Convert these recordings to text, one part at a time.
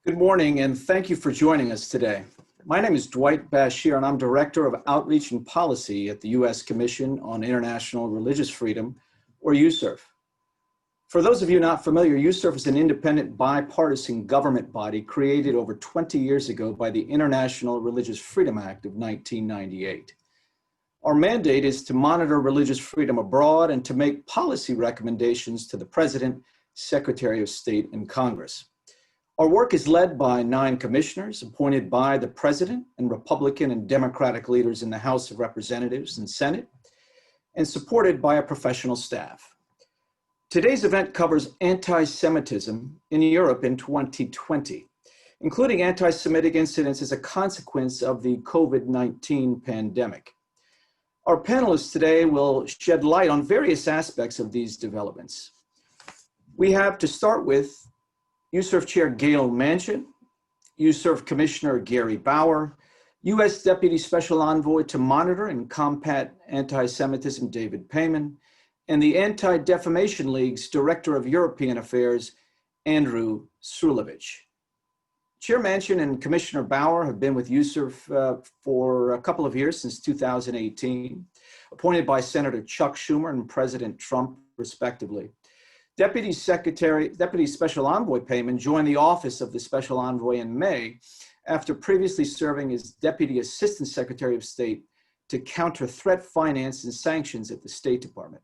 Good morning, and thank you for joining us today. My name is Dwight Bashir, and I'm Director of Outreach and Policy at the U.S. Commission on International Religious Freedom, or USCIRF. For those of you not familiar, USCIRF is an independent bipartisan government body created over 20 years ago by the International Religious Freedom Act of 1998. Our mandate is to monitor religious freedom abroad and to make policy recommendations to the President, Secretary of State, and Congress. Our work is led by 9 commissioners appointed by the President and Republican and Democratic leaders in the House of Representatives and Senate, and supported by a professional staff. Today's event covers anti-Semitism in Europe in 2020, including anti-Semitic incidents as a consequence of the COVID-19 pandemic. Our panelists today will shed light on various aspects of these developments. We have, to start with, USCIRF Chair Gayle Manchin, USCIRF Commissioner Gary Bauer, U.S. Deputy Special Envoy to Monitor and Combat Anti-Semitism David Peyman, and the Anti-Defamation League's Director of European Affairs, Andrew Srulevitch. Chair Manchin and Commissioner Bauer have been with USCIRF for a couple of years, since 2018, appointed by Senator Chuck Schumer and President Trump, respectively. Deputy Special Envoy Peyman joined the office of the Special Envoy in May after previously serving as Deputy Assistant Secretary of State to counter threat finance and sanctions at the State Department.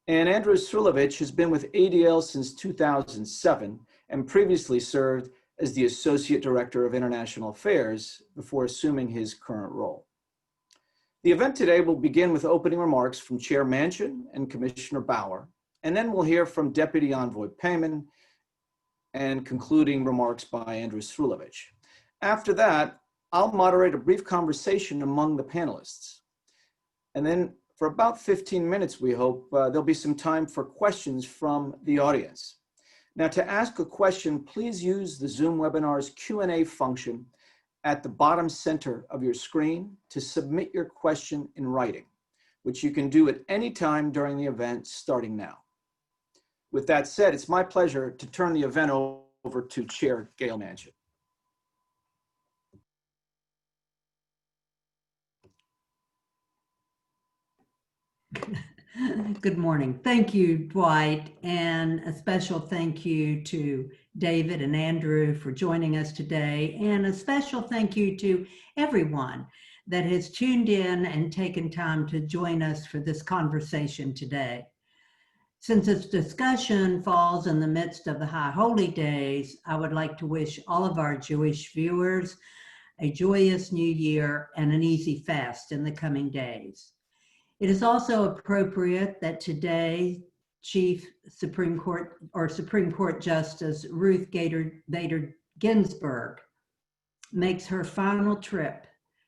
And Andrew Srulevitch has been with ADL since 2007 and previously served as the Associate Director of International Affairs before assuming his current role. The event today will begin with opening remarks from Chair Manchin and Commissioner Bauer, and then we'll hear from Deputy Envoy Peyman and concluding remarks by Andrew Srulevitch. After that, I'll moderate a brief conversation among the panelists. And then for about 15 minutes, we hope, there'll be some time for questions from the audience. Now, to ask a question, please use the Zoom webinar's Q&A function at the bottom center of your screen to submit your question in writing, which you can do at any time during the event starting now. With that said, it's my pleasure to turn the event over to Chair Gayle Manchin. Good morning. Thank you, Dwight, and a special thank you to David and Andrew for joining us today, and a special thank you to everyone that has tuned in and taken time to join us for this conversation today. Since this discussion falls in the midst of the High Holy Days, I would like to wish all of our Jewish viewers a joyous new year and an easy fast in the coming days. It is also appropriate that today, Supreme Court Justice Ruth Bader Ginsburg makes her final trip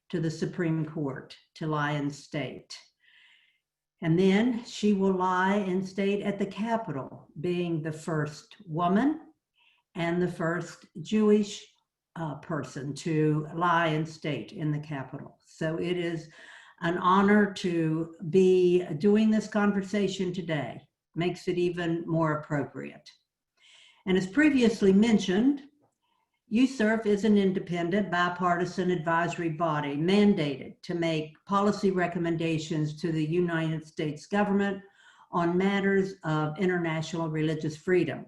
to the Supreme Court to lie in state. And then she will lie in state at the Capitol, being the first woman and the first Jewish person to lie in state in the Capitol. So it is an honor to be doing this conversation today. Makes it even more appropriate. And as previously mentioned, USCIRF is an independent bipartisan advisory body mandated to make policy recommendations to the United States government on matters of international religious freedom.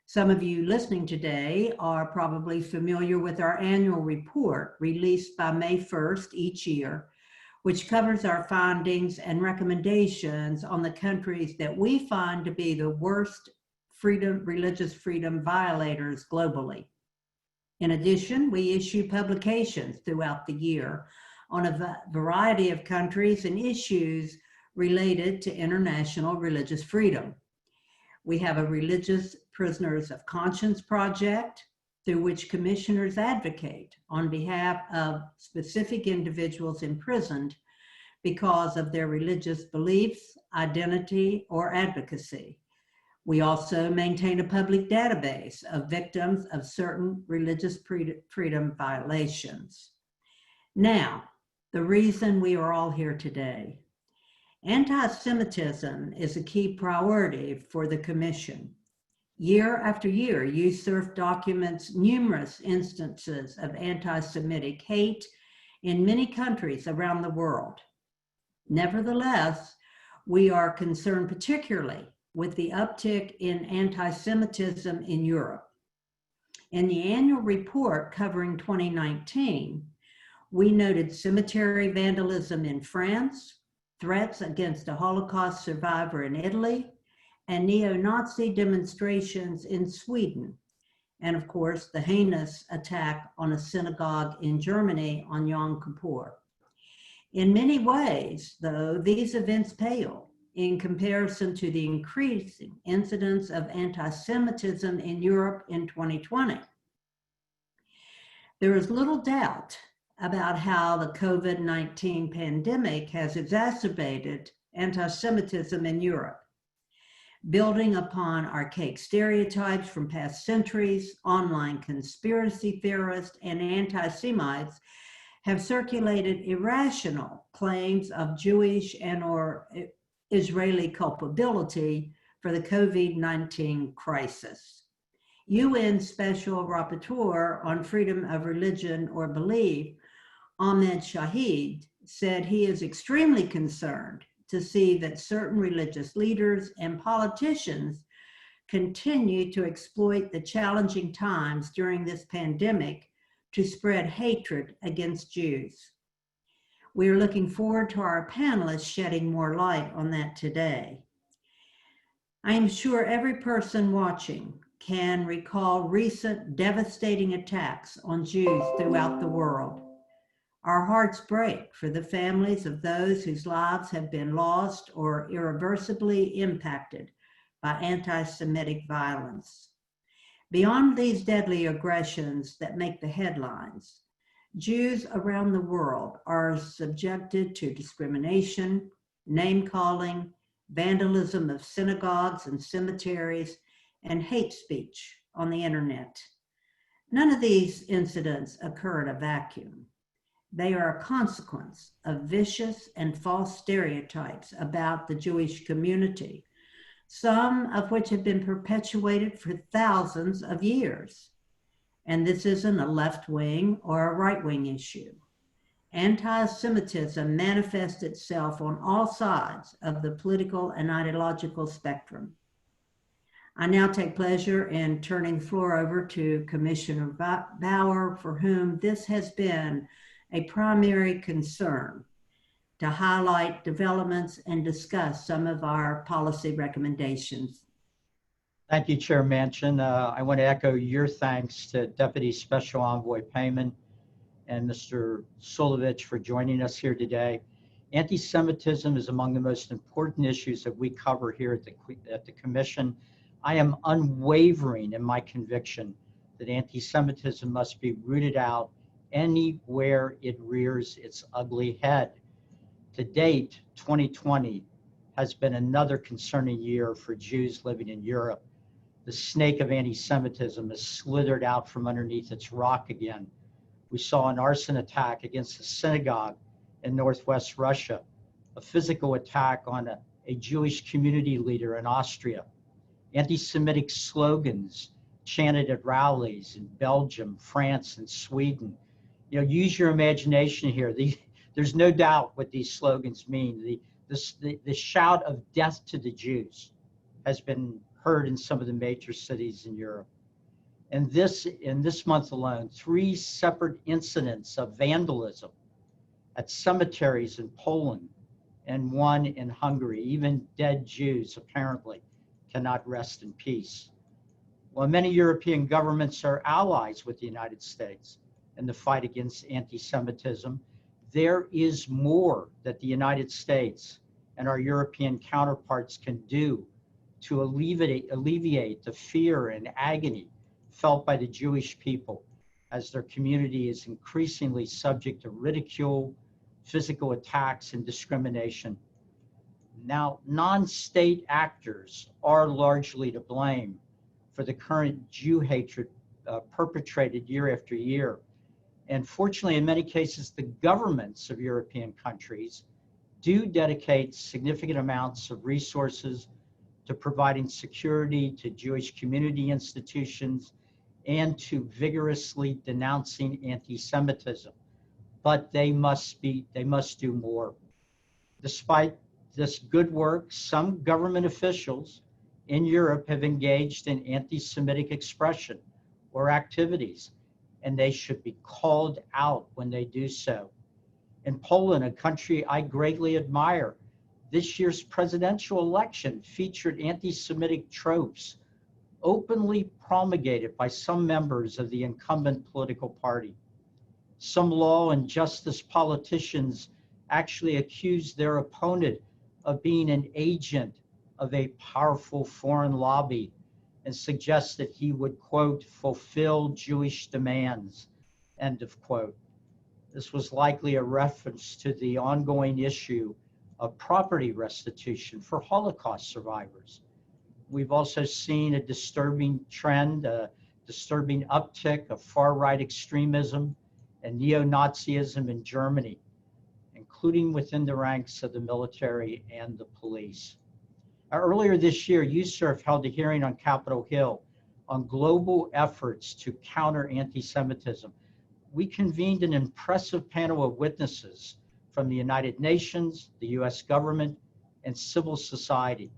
Some of you listening today are probably familiar with our annual report released by May 1st each year, which covers our findings and recommendations on the countries that we find to be the worst religious freedom violators globally. In addition, we issue publications throughout the year on a variety of countries and issues related to international religious freedom. We have a Religious Prisoners of Conscience project through which commissioners advocate on behalf of specific individuals imprisoned because of their religious beliefs, identity, or advocacy. We also maintain a public database of victims of certain religious freedom violations. Now, the reason we are all here today. Anti-Semitism is a key priority for the Commission. Year after year, USCIRF documents numerous instances of anti-Semitic hate in many countries around the world. Nevertheless, we are concerned particularly with the uptick in anti-Semitism in Europe. In the annual report covering 2019, we noted cemetery vandalism in France, threats against a Holocaust survivor in Italy, and neo-Nazi demonstrations in Sweden, and of course, the heinous attack on a synagogue in Germany on Yom Kippur. In many ways, though, these events pale in comparison to the increasing incidence of anti-Semitism in Europe in 2020. There is little doubt about how the COVID-19 pandemic has exacerbated anti-Semitism in Europe. Building upon archaic stereotypes from past centuries, online conspiracy theorists and anti-Semites have circulated irrational claims of Jewish and or Israeli culpability for the COVID-19 crisis. UN Special Rapporteur on Freedom of Religion or Belief, Ahmed Shahid, said he is extremely concerned to see that certain religious leaders and politicians continue to exploit the challenging times during this pandemic to spread hatred against Jews. We are looking forward to our panelists shedding more light on that today. I am sure every person watching can recall recent devastating attacks on Jews throughout the world. Our hearts break for the families of those whose lives have been lost or irreversibly impacted by anti-Semitic violence. Beyond these deadly aggressions that make the headlines, Jews around the world are subjected to discrimination, name-calling, vandalism of synagogues and cemeteries, and hate speech on the internet. None of these incidents occur in a vacuum. They are a consequence of vicious and false stereotypes about the Jewish community, some of which have been perpetuated for thousands of years. And this isn't a left-wing or a right-wing issue. Anti-Semitism manifests itself on all sides of the political and ideological spectrum. I now take pleasure in turning the floor over to Commissioner Bauer, for whom this has been a primary concern, to highlight developments and discuss some of our policy recommendations. Thank you, Chair Manchin. I want to echo your thanks to Deputy Special Envoy Peyman and Mr. Srulevitch for joining us here today. Anti-Semitism is among the most important issues that we cover here at the Commission. I am unwavering in my conviction that anti-Semitism must be rooted out anywhere it rears its ugly head. To date, 2020 has been another concerning year for Jews living in Europe. The snake of anti-Semitism has slithered out from underneath its rock again. We saw an arson attack against a synagogue in northwest Russia, a physical attack on a Jewish community leader in Austria, anti-Semitic slogans chanted at rallies in Belgium, France, and Sweden. Use your imagination here. There's no doubt what these slogans mean. The shout of death to the Jews has been heard in some of the major cities in Europe. And in this month alone, 3 separate incidents of vandalism at cemeteries in Poland and 1 in Hungary. Even dead Jews apparently cannot rest in peace. While many European governments are allies with the United States in the fight against anti-Semitism, there is more that the United States and our European counterparts can do to alleviate the fear and agony felt by the Jewish people as their community is increasingly subject to ridicule, physical attacks, and discrimination. Now, non-state actors are largely to blame for the current Jew hatred perpetrated year after year. And fortunately, in many cases, the governments of European countries do dedicate significant amounts of resources to providing security to Jewish community institutions, and to vigorously denouncing anti-Semitism. But they must do more. Despite this good work, some government officials in Europe have engaged in anti-Semitic expression or activities, and they should be called out when they do so. In Poland, a country I greatly admire, this year's presidential election featured anti-Semitic tropes openly promulgated by some members of the incumbent political party. Some law and justice politicians actually accused their opponent of being an agent of a powerful foreign lobby and suggest that he would, quote, fulfill Jewish demands, end of quote. This was likely a reference to the ongoing issue of property restitution for Holocaust survivors. We've also seen a disturbing trend, a disturbing uptick of far-right extremism and neo-Nazism in Germany, including within the ranks of the military and the police. Earlier this year, USCIRF held a hearing on Capitol Hill on global efforts to counter anti-Semitism. We convened an impressive panel of witnesses from the United Nations, the US government, and civil society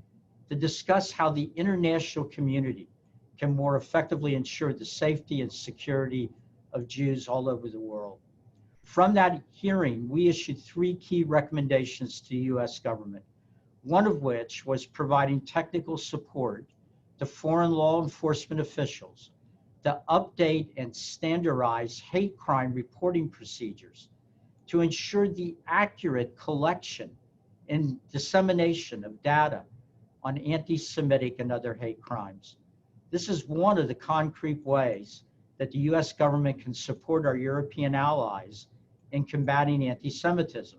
to discuss how the international community can more effectively ensure the safety and security of Jews all over the world. From that hearing, we issued 3 key recommendations to the US government, one of which was providing technical support to foreign law enforcement officials to update and standardize hate crime reporting procedures to ensure the accurate collection and dissemination of data on anti-Semitic and other hate crimes. This is one of the concrete ways that the US government can support our European allies in combating anti-Semitism.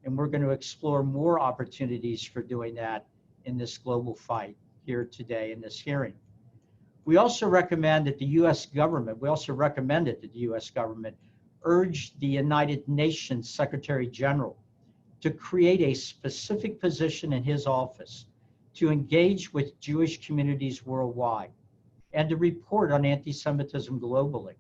And we're going to explore more opportunities for doing that in this global fight here today in this hearing. We also recommend that the US government, urge the United Nations Secretary General to create a specific position in his office to engage with Jewish communities worldwide and to report on anti-Semitism globally.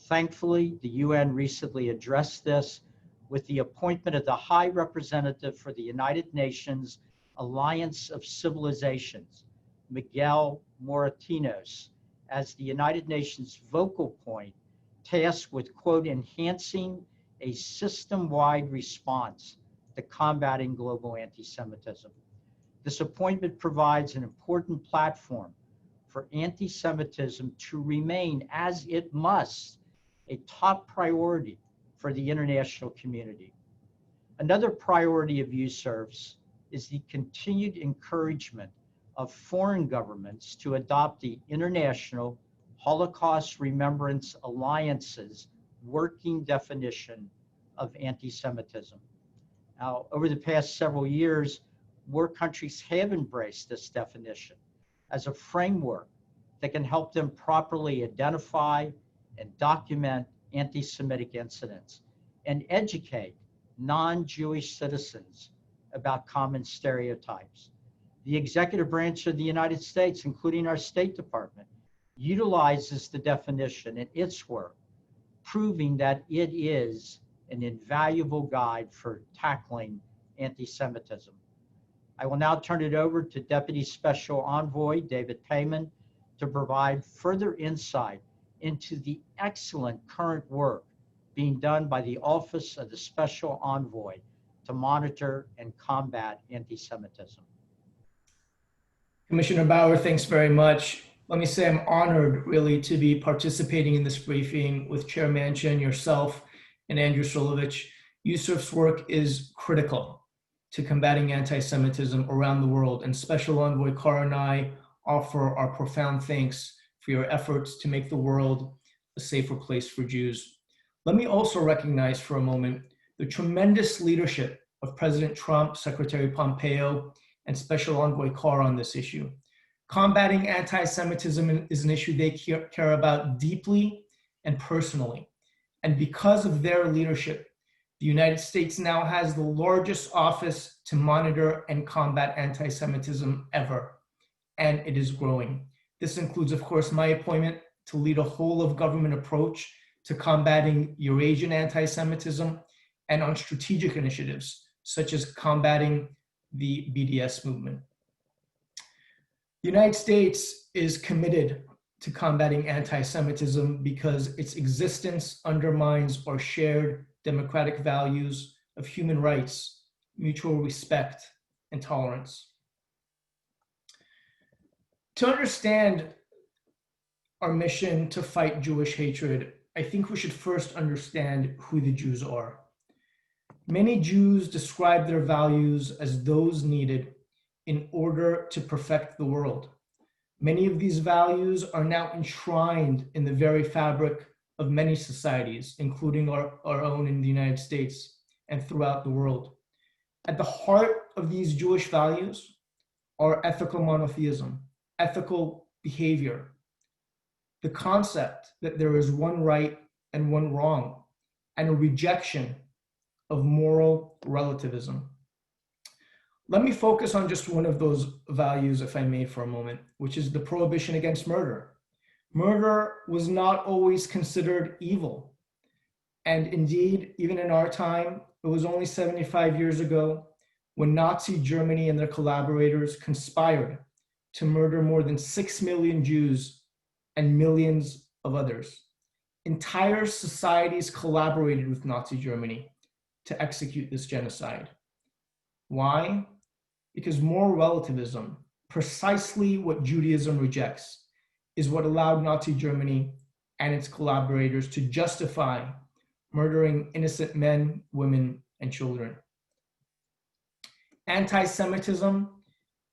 Thankfully, the UN recently addressed this with the appointment of the High Representative for the United Nations Alliance of Civilizations, Miguel Moratinos, as the United Nations focal point tasked with, quote, enhancing a system-wide response to combating global anti-Semitism. This appointment provides an important platform for anti-Semitism to remain, as it must, a top priority for the international community. Another priority of USCIRF's is the continued encouragement of foreign governments to adopt the International Holocaust Remembrance Alliance's working definition of anti-Semitism. Now, over the past several years, more countries have embraced this definition as a framework that can help them properly identify and document anti-Semitic incidents and educate non-Jewish citizens about common stereotypes. The executive branch of the United States, including our State Department, utilizes the definition in its work, proving that it is an invaluable guide for tackling anti-Semitism. I will now turn it over to Deputy Special Envoy David Peyman to provide further insight into the excellent current work being done by the Office of the Special Envoy to monitor and combat anti-Semitism. Commissioner Bauer, thanks very much. Let me say I'm honored really to be participating in this briefing with Chair Manchin, yourself, and Andrew Srulevitch. USCIRF's work is critical to combating anti-Semitism around the world, and Special Envoy Carr and I offer our profound thanks for your efforts to make the world a safer place for Jews. Let me also recognize for a moment the tremendous leadership of President Trump, Secretary Pompeo, and Special Envoy Carr on this issue. Combating anti-Semitism is an issue they care about deeply and personally. And because of their leadership, the United States now has the largest office to monitor and combat anti-Semitism ever. and it is growing. This includes, of course, my appointment to lead a whole of government approach to combating Eurasian anti-Semitism and on strategic initiatives, such as combating the BDS movement. The United States is committed to combating anti-Semitism because its existence undermines our shared democratic values of human rights, mutual respect, and tolerance. To understand our mission to fight Jewish hatred, I think we should first understand who the Jews are. Many Jews describe their values as those needed in order to perfect the world. Many of these values are now enshrined in the very fabric of many societies, including our own in the United States and throughout the world. At the heart of these Jewish values are ethical monotheism, ethical behavior, the concept that there is one right and one wrong, and a rejection of moral relativism. Let me focus on just one of those values, if I may, for a moment, which is the prohibition against murder. Murder was not always considered evil. And indeed, even in our time, it was only 75 years ago when Nazi Germany and their collaborators conspired to murder more than 6 million Jews and millions of others. Entire societies collaborated with Nazi Germany to execute this genocide. Why? Because moral relativism, precisely what Judaism rejects, is what allowed Nazi Germany and its collaborators to justify murdering innocent men, women, and children. Anti-Semitism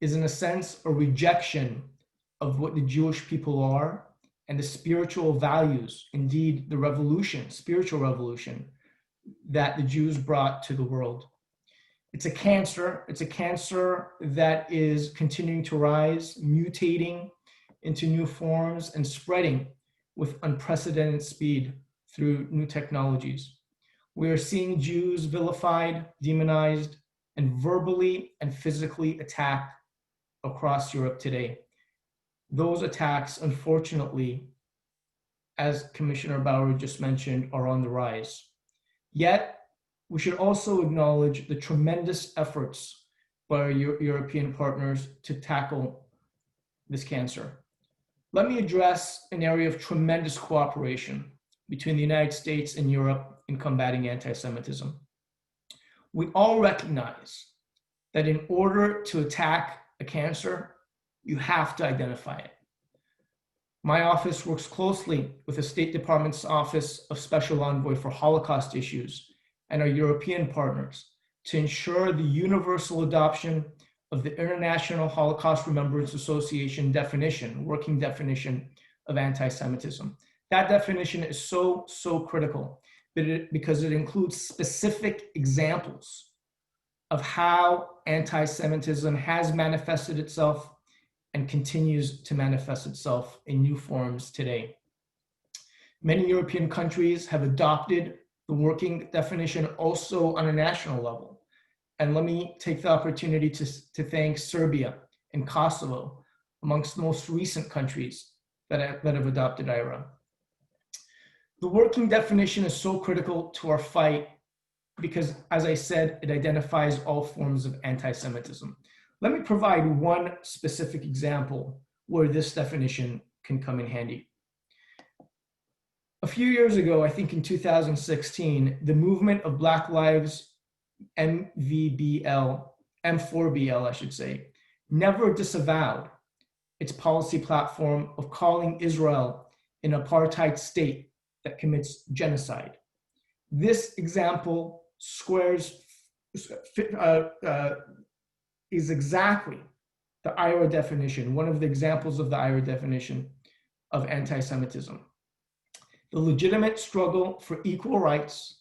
is, in a sense, a rejection of what the Jewish people are and the spiritual values, indeed the revolution, spiritual revolution, that the Jews brought to the world. It's a cancer. It's a cancer that is continuing to rise, mutating into new forms and spreading with unprecedented speed through new technologies. We are seeing Jews vilified, demonized, and verbally and physically attacked across Europe today. Those attacks, unfortunately, as Commissioner Bauer just mentioned, are on the rise. Yet, we should also acknowledge the tremendous efforts by our European partners to tackle this cancer. Let me address an area of tremendous cooperation between the United States and Europe in combating anti-Semitism. We all recognize that in order to attack a cancer, you have to identify it. My office works closely with the State Department's Office of Special Envoy for Holocaust Issues and our European partners to ensure the universal adoption of the International Holocaust Remembrance Association definition, working definition of anti-Semitism. That definition is so critical because it includes specific examples of how anti-Semitism has manifested itself and continues to manifest itself in new forms today. Many European countries have adopted the working definition also on a national level. And let me take the opportunity to thank Serbia and Kosovo, amongst the most recent countries that have adopted IRA. The working definition is so critical to our fight because, as I said, it identifies all forms of anti-Semitism. Let me provide one specific example where this definition can come in handy. A few years ago, I think in 2016, the movement of Black Lives M4BL, I should say, never disavowed its policy platform of calling Israel an apartheid state that commits genocide. This example is exactly the IRA definition, one of the examples of the IRA definition of anti-Semitism. The legitimate struggle for equal rights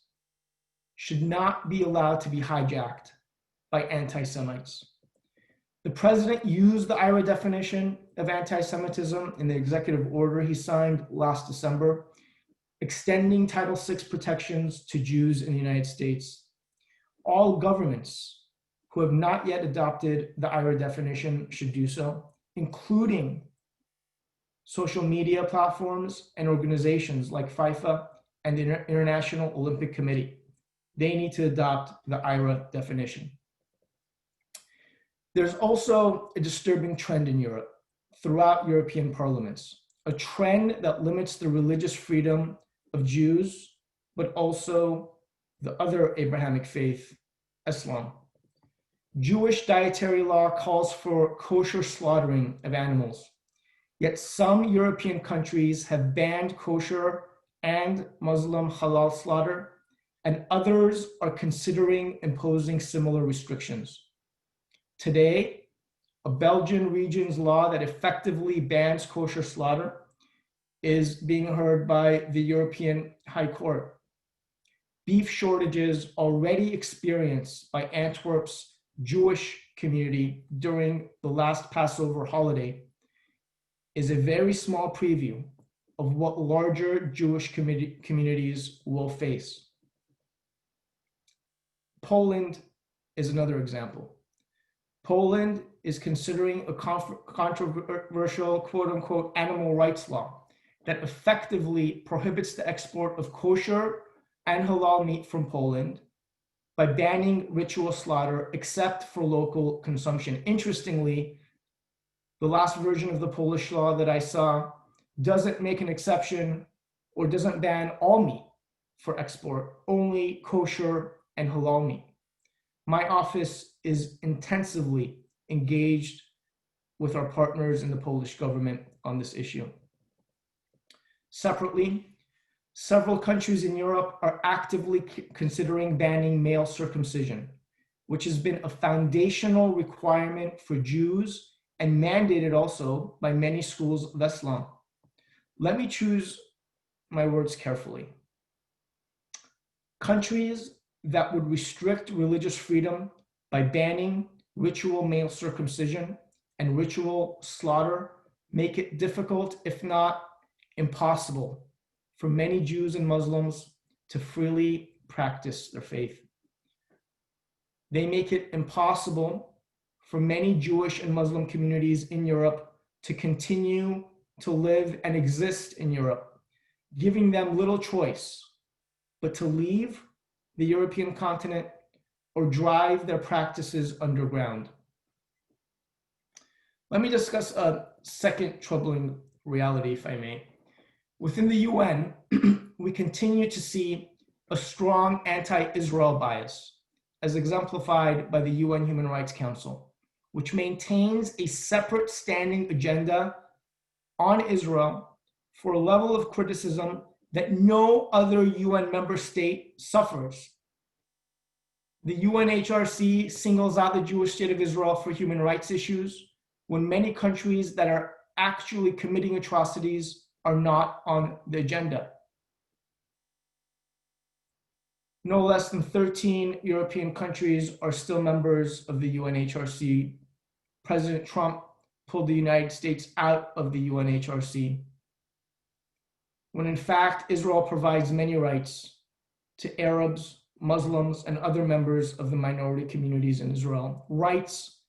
should not be allowed to be hijacked by anti-Semites. The president used the IRA definition of anti-Semitism in the executive order he signed last December, extending Title VI protections to Jews in the United States. All governments who have not yet adopted the IRA definition should do so. including social media platforms and organizations like FIFA and the International Olympic Committee. They need to adopt the IRA definition. There's also a disturbing trend in Europe, throughout European parliaments, a trend that limits the religious freedom of Jews, but also the other Abrahamic faith, Islam. Jewish dietary law calls for kosher slaughtering of animals, yet some European countries have banned kosher and Muslim halal slaughter, and others are considering imposing similar restrictions. Today, a Belgian region's law that effectively bans kosher slaughter is being heard by the European High Court. Beef shortages already experienced by Antwerp's Jewish community during the last Passover holiday is a very small preview of what larger Jewish communities will face. Poland is another example. Poland is considering a controversial quote-unquote animal rights law that effectively prohibits the export of kosher and halal meat from Poland by banning ritual slaughter except for local consumption. Interestingly, the last version of the Polish law that I saw doesn't make an exception or doesn't ban all meat for export, only kosher and halal meat. My office is intensively engaged with our partners in the Polish government on this issue. Separately, several countries in Europe are actively considering banning male circumcision, which has been a foundational requirement for Jews and mandated also by many schools of Islam. Let me choose my words carefully. Countries that would restrict religious freedom by banning ritual male circumcision and ritual slaughter make it difficult, if not impossible, for many Jews and Muslims to freely practice their faith. They make it impossible for many Jewish and Muslim communities in Europe to continue to live and exist in Europe, giving them little choice but to leave the European continent or drive their practices underground. Let me discuss a second troubling reality, if I may. Within the UN, we continue to see a strong anti-Israel bias, as exemplified by the UN Human Rights Council, which maintains a separate standing agenda on Israel for a level of criticism that no other UN member state suffers. The UNHRC singles out the Jewish state of Israel for human rights issues when many countries that are actually committing atrocities are not on the agenda. No less than 13 European countries are still members of the UNHRC. President Trump pulled the United States out of the UNHRC, when in fact Israel provides many rights to Arabs, Muslims, and other members of the minority communities in Israel, rights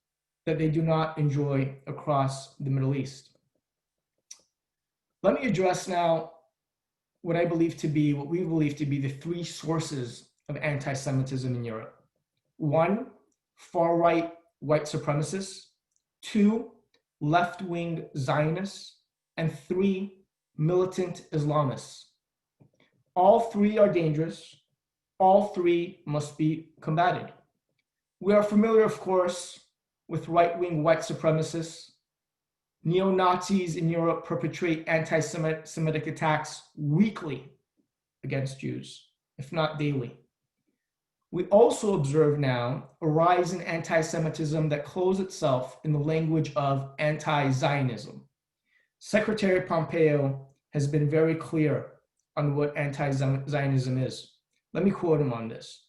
that they do not enjoy across the Middle East. Let me address now what we believe to be the three sources of anti-Semitism in Europe. One, far-right white supremacists. Two, left-wing Zionists. And three, militant Islamists. All three are dangerous. All three must be combated. We are familiar, of course, with right-wing white supremacists. Neo-Nazis in Europe perpetrate anti-Semitic attacks weekly against Jews, if not daily. We also observe now a rise in anti-Semitism that clothes itself in the language of anti-Zionism. Secretary Pompeo has been very clear on what anti-Zionism is. Let me quote him on this.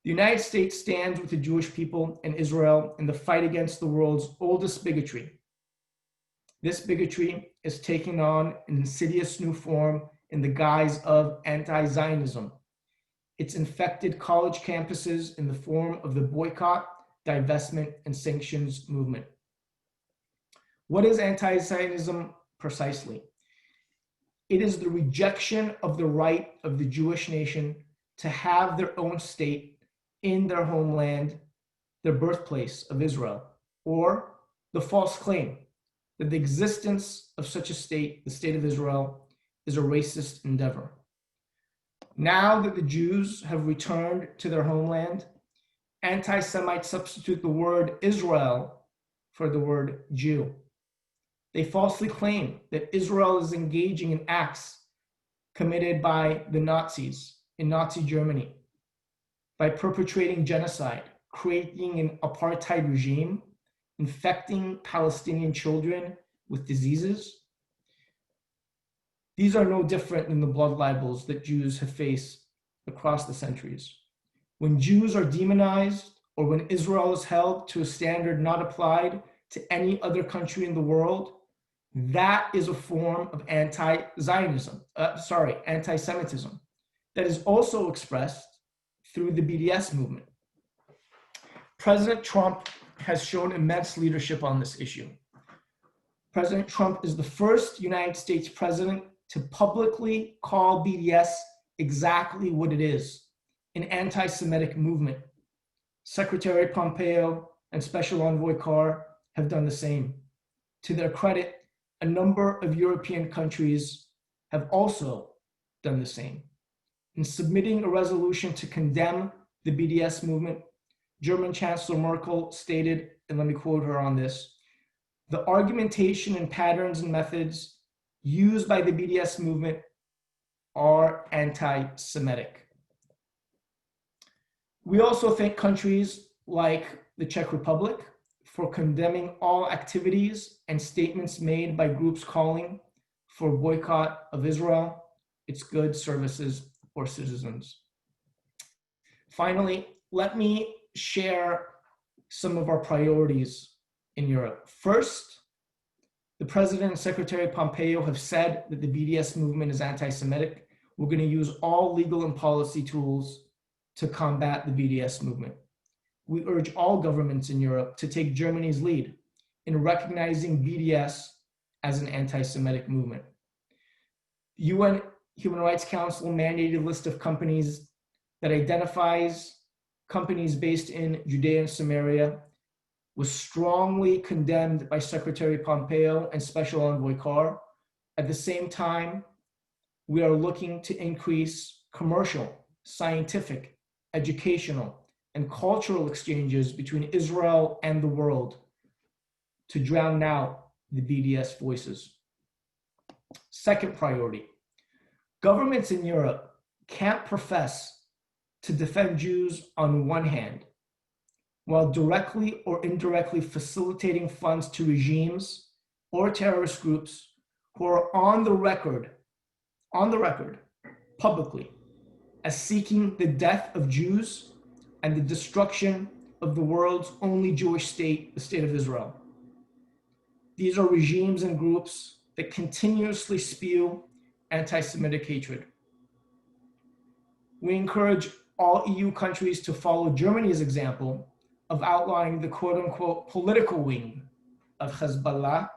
The United States stands with the Jewish people and Israel in the fight against the world's oldest bigotry. This bigotry is taking on an insidious new form in the guise of anti-Zionism. It's infected college campuses in the form of the boycott, divestment, and sanctions movement. What is anti-Zionism precisely? It is the rejection of the right of the Jewish nation to have their own state in their homeland, their birthplace of Israel, or the false claim that the existence of such a state, the state of Israel, is a racist endeavor. Now that the Jews have returned to their homeland, anti-Semites substitute the word Israel for the word Jew. They falsely claim that Israel is engaging in acts committed by the Nazis in Nazi Germany by perpetrating genocide, creating an apartheid regime, infecting Palestinian children with diseases. These are no different than the blood libels that Jews have faced across the centuries. When Jews are demonized, or when Israel is held to a standard not applied to any other country in the world, that is a form of anti-Semitism that is also expressed through the BDS movement. President Trump has shown immense leadership on this issue. President Trump is the first United States president to publicly call BDS exactly what it is, an anti-Semitic movement. Secretary Pompeo and Special Envoy Carr have done the same. To their credit, a number of European countries have also done the same. In submitting a resolution to condemn the BDS movement, German Chancellor Merkel stated, and let me quote her on this, "The argumentation and patterns and methods used by the BDS movement are anti-Semitic." We also thank countries like the Czech Republic for condemning all activities and statements made by groups calling for boycott of Israel, its goods, services, or citizens. Finally, let me share some of our priorities in Europe. First, the President and Secretary Pompeo have said that the BDS movement is anti-Semitic. We're going to use all legal and policy tools to combat the BDS movement. We urge all governments in Europe to take Germany's lead in recognizing BDS as an anti-Semitic movement. The UN Human Rights Council mandated a list of companies that identifies companies based in Judea and Samaria was strongly condemned by Secretary Pompeo and Special Envoy Carr. At the same time, we are looking to increase commercial, scientific, educational, and cultural exchanges between Israel and the world to drown out the BDS voices. Second priority, governments in Europe can't profess to defend Jews on one hand, while directly or indirectly facilitating funds to regimes or terrorist groups who are on the record, publicly, as seeking the death of Jews and the destruction of the world's only Jewish state, the State of Israel. These are regimes and groups that continuously spew anti-Semitic hatred. We encourage all EU countries to follow Germany's example of outlawing the quote-unquote political wing of Hezbollah.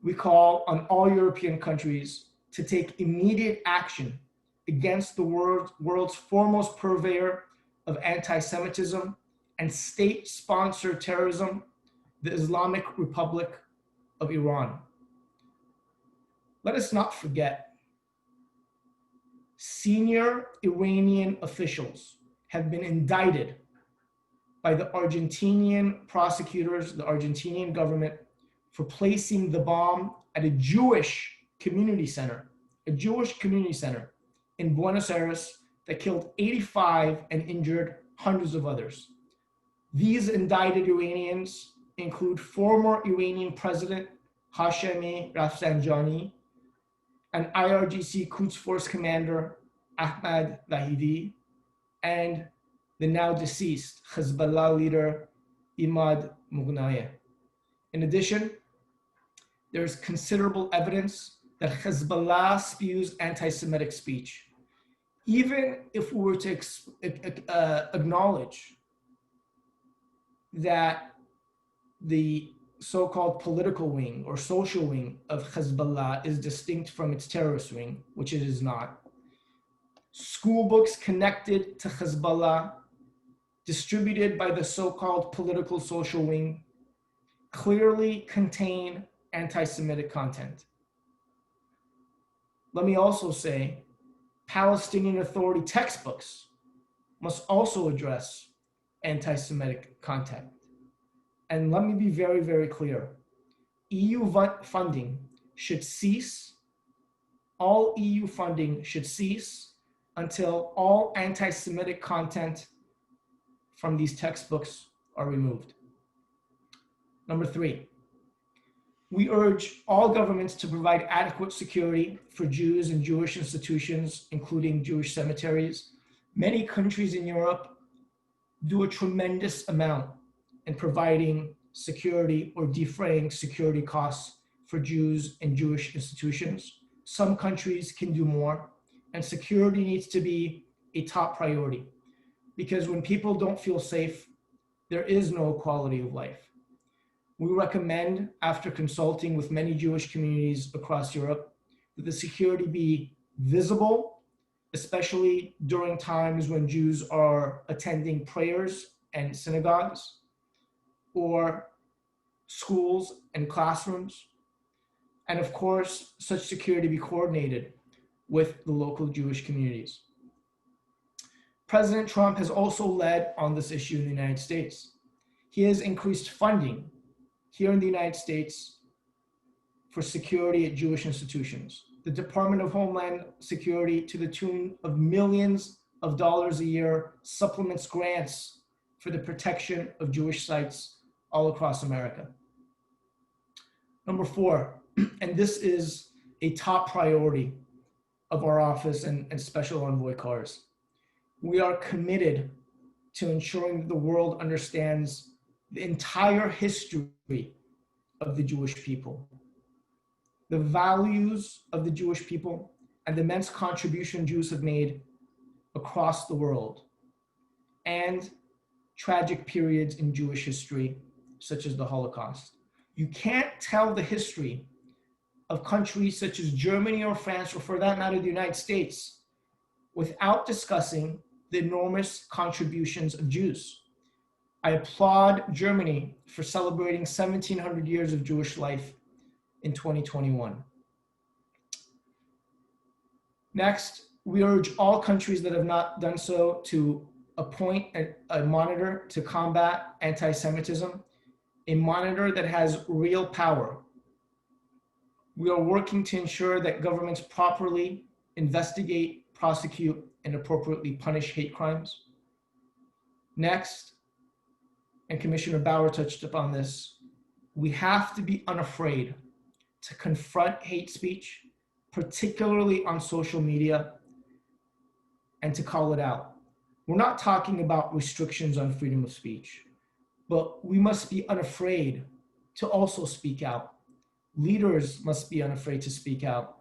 We call on all European countries to take immediate action against the world's foremost purveyor of anti-Semitism and state-sponsored terrorism, the Islamic Republic of Iran. Let us not forget, senior Iranian officials have been indicted by the Argentinian prosecutors, the Argentinian government, for placing the bomb at a Jewish community center in Buenos Aires that killed 85 and injured hundreds of others. These indicted Iranians include former Iranian President Hashemi Rafsanjani and IRGC Quds Force Commander Ahmad Vahidi, and the now deceased Hezbollah leader Imad Mughniyeh. In addition, there is considerable evidence that Hezbollah spews anti-Semitic speech. Even if we were to acknowledge that the so-called political wing or social wing of Hezbollah is distinct from its terrorist wing, which it is not. School books connected to Hezbollah, distributed by the so-called political social wing, clearly contain anti-Semitic content. Let me also say, Palestinian Authority textbooks must also address anti-Semitic content. And let me be very, very clear. EU funding should cease. All EU funding should cease until all anti-Semitic content from these textbooks are removed. Number 3, we urge all governments to provide adequate security for Jews and Jewish institutions, including Jewish cemeteries. Many countries in Europe do a tremendous amount in providing security or defraying security costs for Jews and Jewish institutions. Some countries can do more, and security needs to be a top priority, because when people don't feel safe, there is no quality of life. We recommend, after consulting with many Jewish communities across Europe, that the security be visible, especially during times when Jews are attending prayers and synagogues, or schools and classrooms. And of course, such security be coordinated with the local Jewish communities. President Trump has also led on this issue in the United States. He has increased funding here in the United States for security at Jewish institutions. The Department of Homeland Security, to the tune of millions of dollars a year, supplements grants for the protection of Jewish sites all across America. Number 4, and this is a top priority of our office and Special Envoy CARS. We are committed to ensuring that the world understands the entire history of the Jewish people, the values of the Jewish people, and the immense contribution Jews have made across the world, and tragic periods in Jewish history, such as the Holocaust. You can't tell the history of countries such as Germany or France, or for that matter, the United States, without discussing the enormous contributions of Jews. I applaud Germany for celebrating 1,700 years of Jewish life in 2021. Next, we urge all countries that have not done so to appoint a monitor to combat anti-Semitism, a monitor that has real power. We are working to ensure that governments properly investigate, prosecute, and appropriately punish hate crimes. Next, and Commissioner Bauer touched upon this, we have to be unafraid to confront hate speech, particularly on social media, and to call it out. We're not talking about restrictions on freedom of speech, but we must be unafraid to also speak out. Leaders must be unafraid to speak out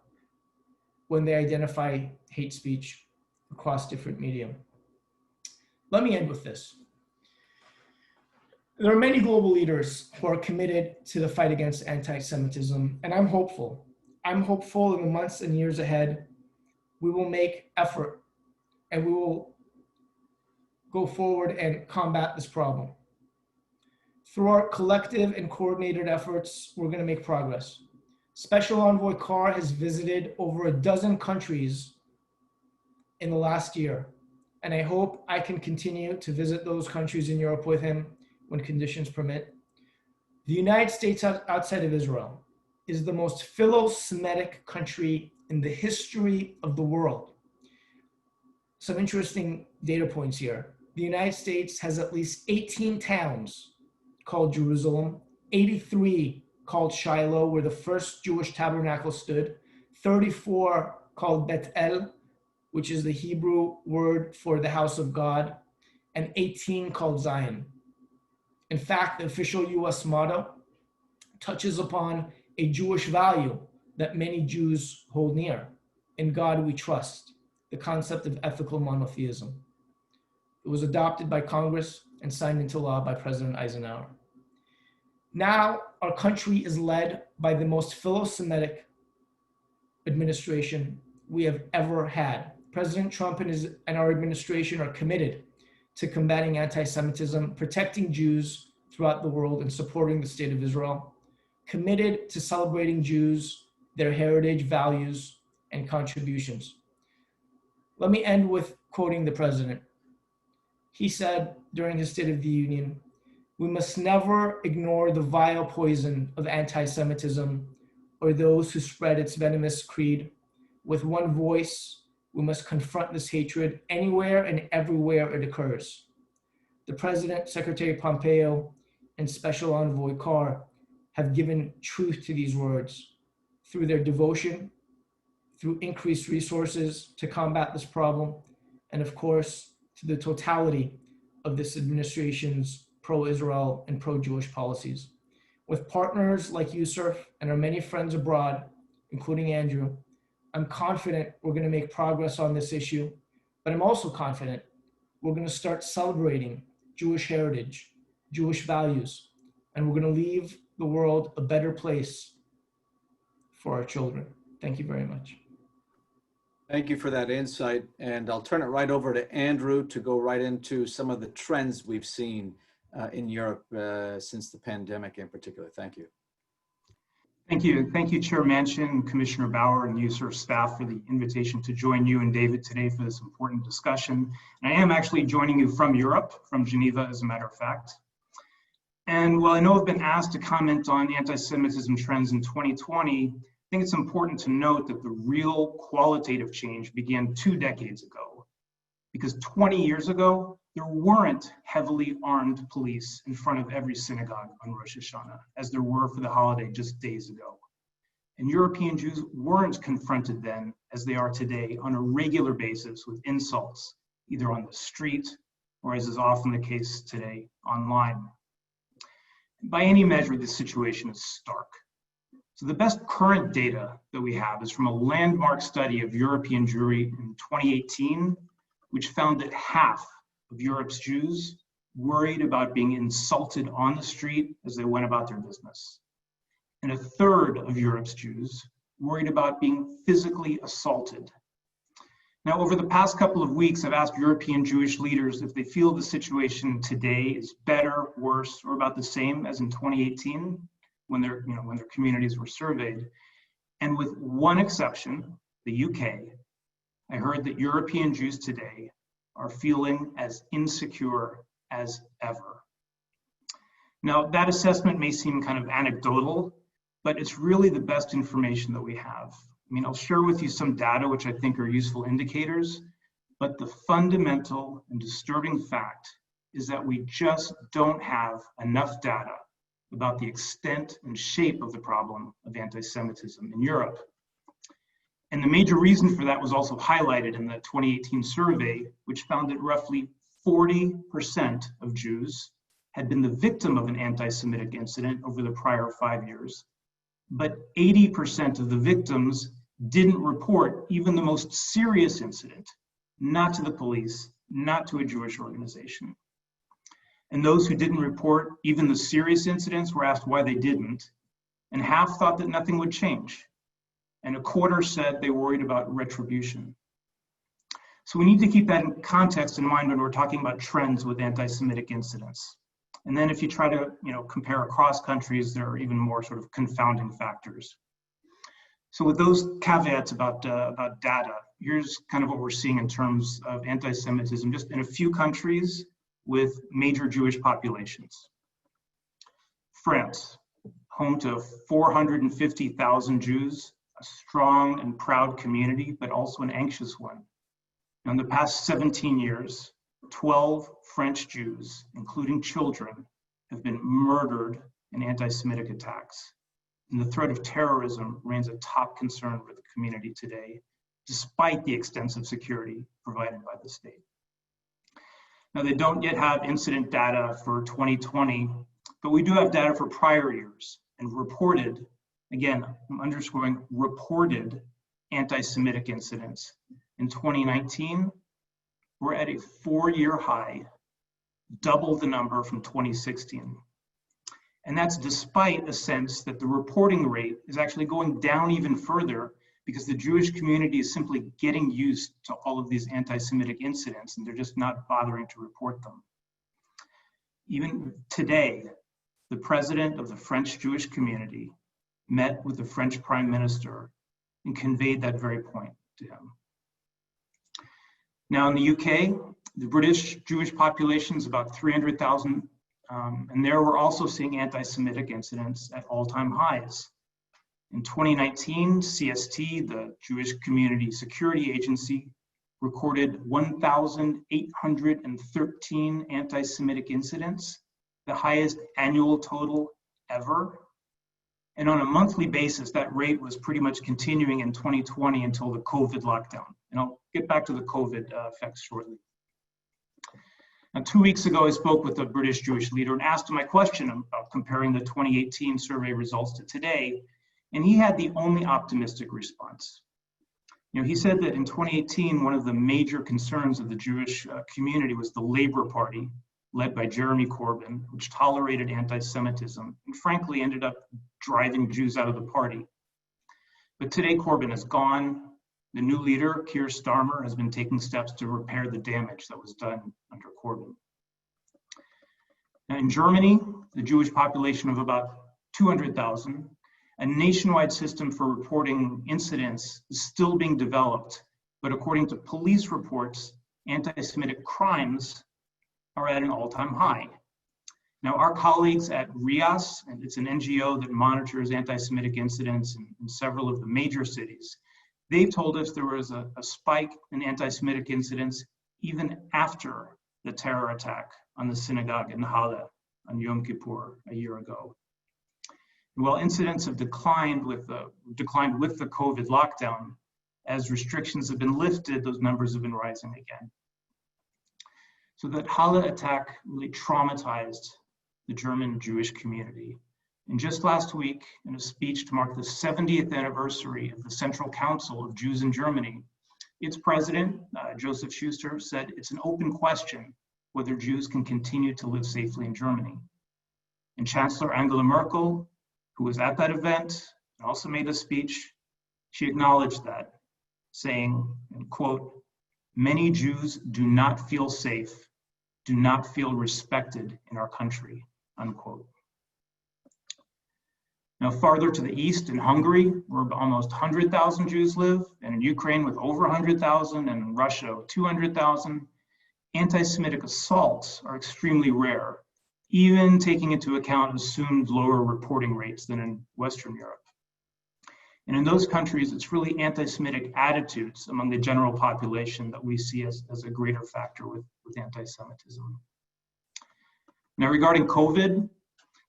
when they identify hate speech across different media. Let me end with this. There are many global leaders who are committed to the fight against anti-Semitism, and I'm hopeful. I'm hopeful in the months and years ahead, we will make effort and we will go forward and combat this problem. Through our collective and coordinated efforts, we're going to make progress. Special Envoy Carr has visited over a dozen countries in the last year, and I hope I can continue to visit those countries in Europe with him when conditions permit. The United States outside of Israel is the most philo-Semitic country in the history of the world. Some interesting data points here. The United States has at least 18 towns called Jerusalem, 83 called Shiloh, where the first Jewish tabernacle stood, 34 called Bet El, which is the Hebrew word for the house of God, and 18 called Zion. In fact, the official US motto touches upon a Jewish value that many Jews hold near. In God we trust, the concept of ethical monotheism. It was adopted by Congress and signed into law by President Eisenhower. Now our country is led by the most philo-Semitic administration we have ever had. President Trump and our administration are committed to combating anti-Semitism, protecting Jews throughout the world, and supporting the state of Israel, committed to celebrating Jews, their heritage, values, and contributions. Let me end with quoting the president. He said during his State of the Union, "We must never ignore the vile poison of anti-Semitism or those who spread its venomous creed. With one voice, we must confront this hatred anywhere and everywhere it occurs." The President, Secretary Pompeo, and Special Envoy Carr have given truth to these words through their devotion, through increased resources to combat this problem, and of course, to the totality of this administration's pro-Israel and pro-Jewish policies. With partners like USCIRF and our many friends abroad, including Andrew, I'm confident we're going to make progress on this issue, but I'm also confident we're going to start celebrating Jewish heritage, Jewish values, and we're going to leave the world a better place for our children. Thank you very much. Thank you for that insight. And I'll turn it right over to Andrew to go right into some of the trends we've seen in Europe since the pandemic in particular. Thank you. Thank you. Thank you, Chair Manchin, Commissioner Bauer, and USCIRF staff for the invitation to join you and David today for this important discussion. And I am actually joining you from Europe, from Geneva, as a matter of fact. And while I know I've been asked to comment on anti-Semitism trends in 2020, I think it's important to note that the real qualitative change began 2 decades ago. Because 20 years ago, there weren't heavily armed police in front of every synagogue on Rosh Hashanah, as there were for the holiday just days ago. And European Jews weren't confronted then, as they are today, on a regular basis with insults, either on the street or, as is often the case today, online. By any measure, this situation is stark. So the best current data that we have is from a landmark study of European Jewry in 2018, which found that half of Europe's Jews worried about being insulted on the street as they went about their business. And a third of Europe's Jews worried about being physically assaulted. Now, over the past couple of weeks, I've asked European Jewish leaders if they feel the situation today is better, worse, or about the same as in 2018 when their communities were surveyed. And with one exception, the UK, I heard that European Jews today are feeling as insecure as ever. Now, that assessment may seem kind of anecdotal, but it's really the best information that we have. I mean, I'll share with you some data which I think are useful indicators, but the fundamental and disturbing fact is that we just don't have enough data about the extent and shape of the problem of anti-Semitism in Europe. And the major reason for that was also highlighted in the 2018 survey, which found that roughly 40% of Jews had been the victim of an anti-Semitic incident over the prior 5 years, but 80% of the victims didn't report even the most serious incident, not to the police, not to a Jewish organization. And those who didn't report even the serious incidents were asked why they didn't, and half thought that nothing would change. And a quarter said they worried about retribution. So we need to keep that in context in mind when we're talking about trends with anti-Semitic incidents. And then if you try to compare across countries, there are even more sort of confounding factors. So with those caveats about data, here's kind of what we're seeing in terms of anti-Semitism just in a few countries with major Jewish populations. France, home to 450,000 Jews, a strong and proud community, but also an anxious one. Now, in the past 17 years, 12 French Jews, including children, have been murdered in anti-Semitic attacks. And the threat of terrorism remains a top concern for the community today, despite the extensive security provided by the state. Now, they don't yet have incident data for 2020, but we do have data for prior years and reported, again, I'm underscoring reported anti-Semitic incidents. In 2019, we're at a 4-year high, double the number from 2016. And that's despite a sense that the reporting rate is actually going down even further because the Jewish community is simply getting used to all of these anti-Semitic incidents and they're just not bothering to report them. Even today, the president of the French Jewish community met with the French prime minister and conveyed that very point to him. Now in the UK, the British Jewish population is about 300,000, and there we're also seeing anti-Semitic incidents at all-time highs. In 2019, CST, the Jewish Community Security Agency, recorded 1,813 anti-Semitic incidents, the highest annual total ever. And on a monthly basis, that rate was pretty much continuing in 2020 until the COVID lockdown. And I'll get back to the COVID effects shortly. Now, 2 weeks ago, I spoke with a British Jewish leader and asked him my question about comparing the 2018 survey results to today. And he had the only optimistic response. He said that in 2018, one of the major concerns of the Jewish community was the Labour Party, led by Jeremy Corbyn, which tolerated anti-Semitism and frankly ended up driving Jews out of the party. But today Corbyn is gone. The new leader, Keir Starmer, has been taking steps to repair the damage that was done under Corbyn. Now in Germany, the Jewish population of about 200,000, a nationwide system for reporting incidents is still being developed, but according to police reports, anti-Semitic crimes are at an all-time high. Now, our colleagues at RIAS, and it's an NGO that monitors anti-Semitic incidents in several of the major cities, they've told us there was a spike in anti-Semitic incidents even after the terror attack on the synagogue in Halle on Yom Kippur a year ago. And while incidents have declined with the COVID lockdown, as restrictions have been lifted, those numbers have been rising again. So that Halle attack really traumatized the German Jewish community. And just last week, in a speech to mark the 70th anniversary of the Central Council of Jews in Germany, its president, Joseph Schuster, said it's an open question whether Jews can continue to live safely in Germany. And Chancellor Angela Merkel, who was at that event and also made a speech, she acknowledged that, saying, and quote, "Many Jews do not feel safe, do not feel respected in our country," unquote. Now, farther to the east in Hungary, where almost 100,000 Jews live, and in Ukraine with over 100,000, and in Russia, 200,000, anti-Semitic assaults are extremely rare, even taking into account assumed lower reporting rates than in Western Europe. And in those countries, it's really anti-Semitic attitudes among the general population that we see as a greater factor with anti-Semitism. Now, regarding COVID,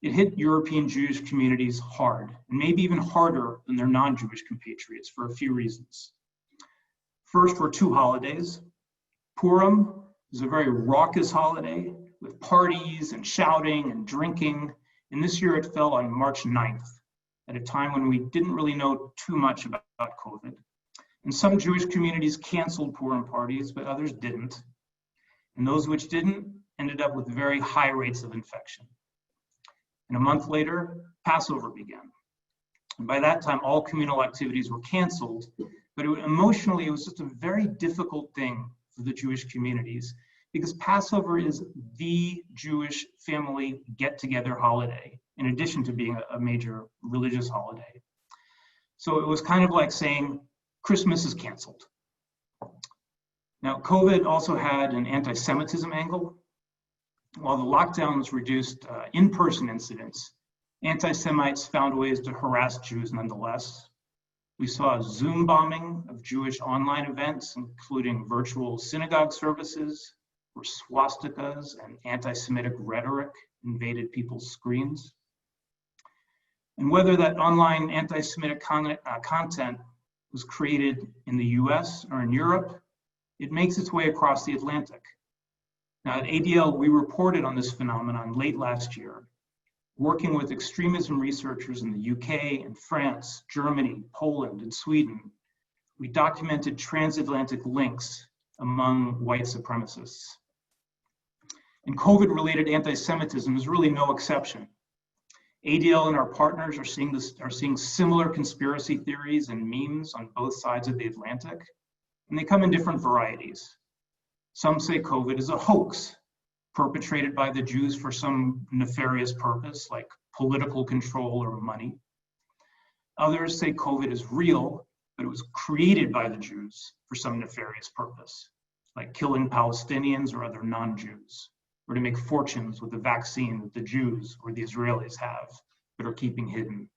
it hit European Jewish communities hard, and maybe even harder than their non-Jewish compatriots for a few reasons. First were two holidays. Purim is a very raucous holiday with parties and shouting and drinking, and this year it fell on March 9th, at a time when we didn't really know too much about COVID. And some Jewish communities canceled Purim parties, but others didn't. And those which didn't ended up with very high rates of infection. And a month later, Passover began. And by that time, all communal activities were canceled, but emotionally, it was just a very difficult thing for the Jewish communities because Passover is the Jewish family get-together holiday, in addition to being a major religious holiday. So it was kind of like saying Christmas is canceled. Now, COVID also had an anti-Semitism angle. While the lockdowns reduced in-person incidents, anti-Semites found ways to harass Jews nonetheless. We saw a Zoom bombing of Jewish online events, including virtual synagogue services, where swastikas and anti-Semitic rhetoric invaded people's screens. And whether that online anti-Semitic content was created in the US or in Europe, it makes its way across the Atlantic. Now at ADL, we reported on this phenomenon late last year, working with extremism researchers in the UK and France, Germany, Poland, and Sweden. We documented transatlantic links among white supremacists. And COVID-related anti-Semitism is really no exception. ADL and our partners are seeing similar conspiracy theories and memes on both sides of the Atlantic, and they come in different varieties. Some say COVID is a hoax perpetrated by the Jews for some nefarious purpose, like political control or money. Others say COVID is real, but it was created by the Jews for some nefarious purpose, like killing Palestinians or other non-Jews, or to make fortunes with the vaccine that the Jews or the Israelis have but are keeping hidden.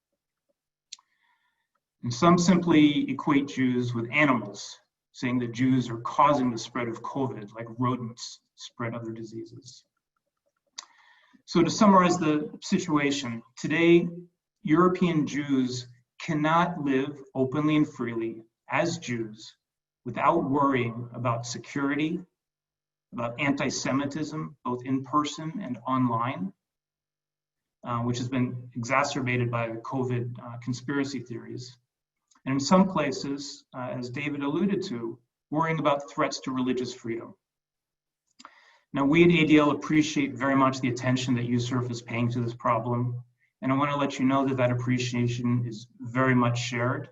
And some simply equate Jews with animals, saying that Jews are causing the spread of COVID, like rodents spread other diseases. So to summarize the situation, today, European Jews cannot live openly and freely as Jews without worrying about security, about anti-Semitism, both in person and online, which has been exacerbated by the COVID conspiracy theories. And in some places, as David alluded to, worrying about threats to religious freedom. Now, we at ADL appreciate very much the attention that USCIRF is paying to this problem. And I want to let you know that that appreciation is very much shared.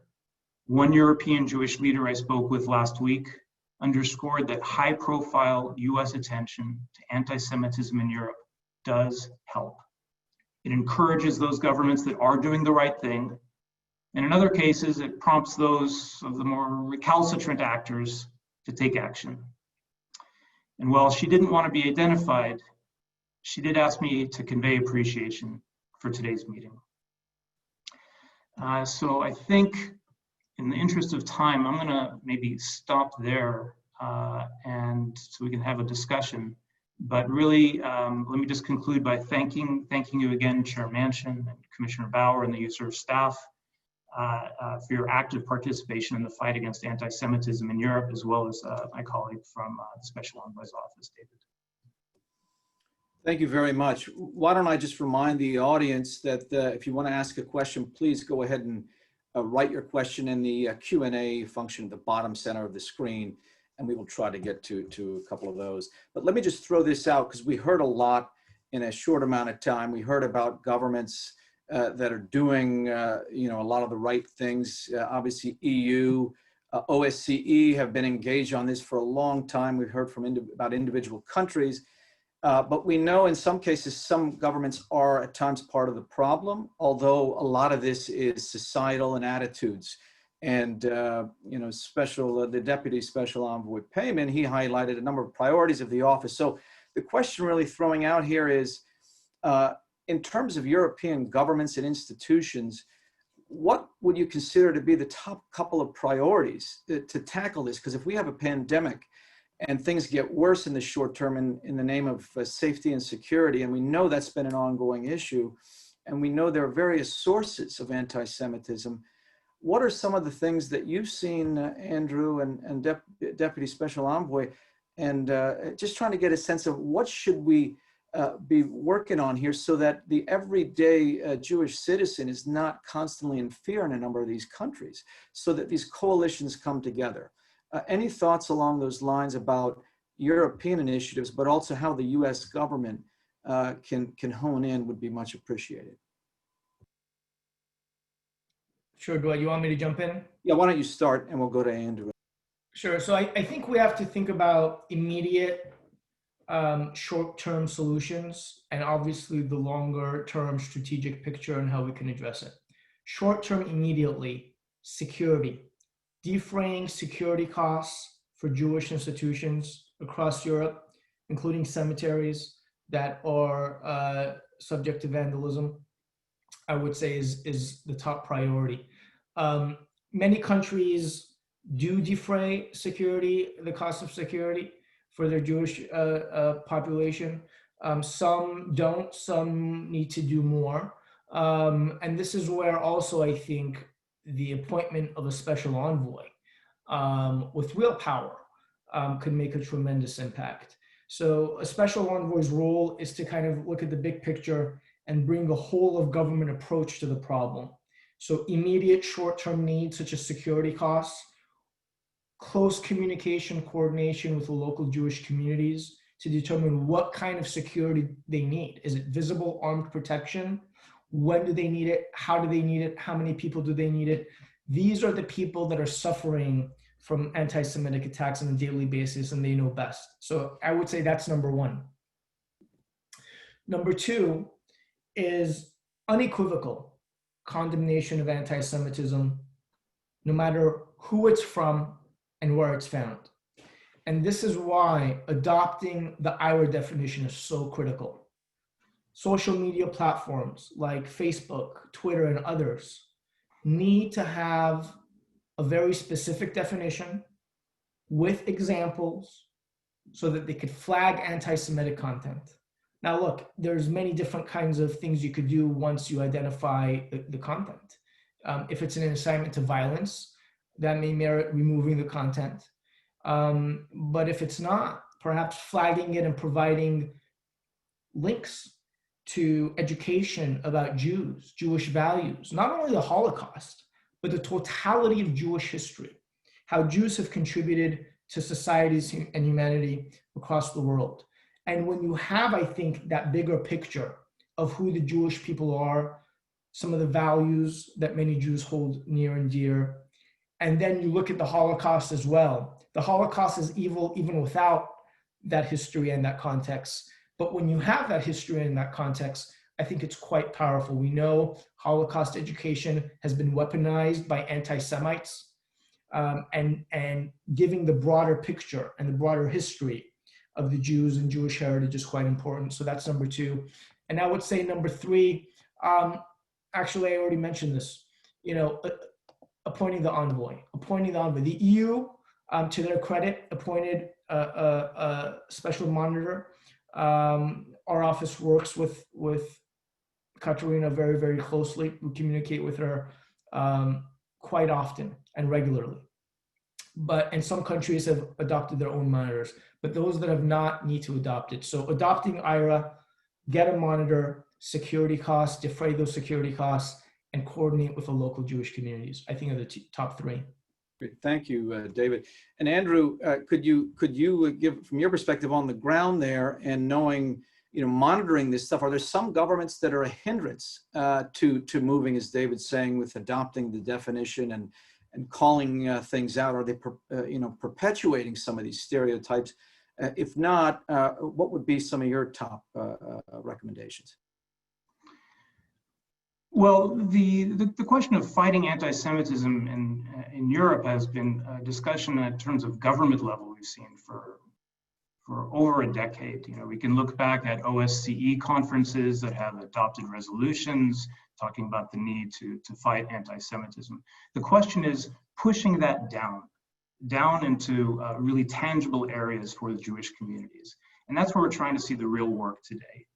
One European Jewish leader I spoke with last week underscored that high-profile US attention to anti-Semitism in Europe does help. It encourages those governments that are doing the right thing. And in other cases, it prompts those of the more recalcitrant actors to take action. And while she didn't want to be identified, she did ask me to convey appreciation for today's meeting. So I think in the interest of time, I'm gonna maybe stop there and so we can have a discussion. But really, let me just conclude by thanking you again, Chair Manchin and Commissioner Bauer and the USCIRF staff for your active participation in the fight against anti-Semitism in Europe, as well as my colleague from the Special Envoy's office, David. Thank you very much. Why don't I just remind the audience that if you want to ask a question, please go ahead and write your question in the Q&A function at the bottom center of the screen, and we will try to get to a couple of those. But let me just throw this out, because we heard a lot in a short amount of time. We heard about governments that are doing a lot of the right things. Obviously, EU, OSCE have been engaged on this for a long time. We've heard from about individual countries. But we know in some cases, some governments are at times part of the problem, although a lot of this is societal and attitudes. And, the Deputy Special Envoy Peyman, he highlighted a number of priorities of the office. So the question really throwing out here is, in terms of European governments and institutions, what would you consider to be the top couple of priorities to tackle this? Because if we have a pandemic and things get worse in the short term in the name of safety and security, and we know that's been an ongoing issue, and we know there are various sources of anti-Semitism, what are some of the things that you've seen, Andrew and Deputy Special Envoy, and just trying to get a sense of what should we be working on here so that the everyday Jewish citizen is not constantly in fear in a number of these countries, so that these coalitions come together. Any thoughts along those lines about European initiatives, but also how the US government can hone in would be much appreciated. Sure, Dwight, you want me to jump in? Yeah, why don't you start and we'll go to Andrew. Sure, so I think we have to think about immediate short-term solutions and obviously the longer-term strategic picture and how we can address it. Short-term, immediately, security. Defraying security costs for Jewish institutions across Europe, including cemeteries that are subject to vandalism, I would say is the top priority. Many countries do defray security, the cost of security for their Jewish population. Some don't, some need to do more. And this is where also I think the appointment of a special envoy with real power could make a tremendous impact. So a special envoy's role is to kind of look at the big picture and bring a whole of government approach to the problem. So immediate short-term needs such as security costs, close communication, coordination with the local Jewish communities to determine what kind of security they need. Is it visible armed protection, When do they need it? How do they need it? How many people do they need it? These are the people that are suffering from anti-Semitic attacks on a daily basis, and they know best. So I would say that's number one. Number two is unequivocal condemnation of anti-Semitism, no matter who it's from and where it's found. And this is why adopting the IRA definition is so critical. Social media platforms like Facebook, Twitter, and others need to have a very specific definition with examples so that they could flag anti-Semitic content. Now, look, there's many different kinds of things you could do once you identify the content. If it's an incitement to violence, that may merit removing the content. But if it's not, perhaps flagging it and providing links to education about Jews, Jewish values, not only the Holocaust, but the totality of Jewish history, how Jews have contributed to societies and humanity across the world. And when you have, I think, that bigger picture of who the Jewish people are, some of the values that many Jews hold near and dear, and then you look at the Holocaust as well. The Holocaust is evil even without that history and that context. But when you have that history and that context, I think it's quite powerful. We know Holocaust education has been weaponized by anti-Semites, and giving the broader picture and the broader history of the Jews and Jewish heritage is quite important. So that's number two. And I would say number three, actually, I already mentioned this, appointing the envoy. The EU, to their credit, appointed a special monitor. Our office works with Katerina very, very closely. We communicate with her quite often and regularly. And some countries have adopted their own monitors, but those that have not need to adopt it. So adopting IRA, get a monitor, security costs, defray those security costs, and coordinate with the local Jewish communities, I think are the top three. Great. Thank you, David. And Andrew, could you give, from your perspective on the ground there and knowing, monitoring this stuff, are there some governments that are a hindrance to moving, as David's saying, with adopting the definition and calling things out? Are they, perpetuating some of these stereotypes? If not, what would be some of your top recommendations? Well, the question of fighting anti-Semitism in Europe has been a discussion in terms of government level we've seen for over a decade. We can look back at OSCE conferences that have adopted resolutions talking about the need to fight anti-Semitism. The question is pushing that down into really tangible areas for the Jewish communities. And that's where we're trying to see the real work today.